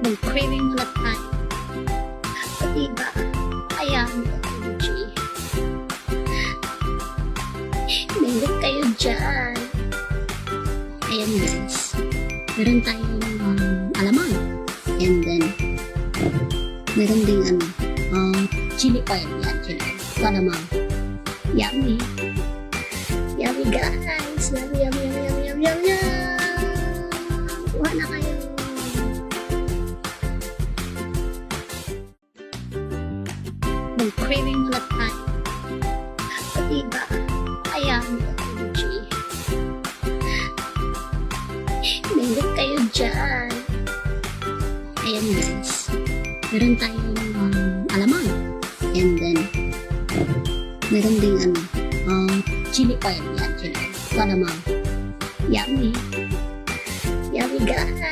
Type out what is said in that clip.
Mag-craving muna tayo. So, diba? Ayan, OMG. Meron kayo dyan. Ayan guys. Meron tayong alamang. And then, meron ding chili oil. Yan, chili oil. Ito alamang. Yummy. Yummy guys. Yummy, yummy, yummy, yummy, yummy, yummy, yummy. Kuha na kayo. Mag-craving muna tayo. So, diba? Ayan, OMG. Meron kayo dyan. Ayan guys. Meron tayong alamang. And then, meron ding chili oil. Yan, chili oil. Ito alamang. Yummy. Yummy guys.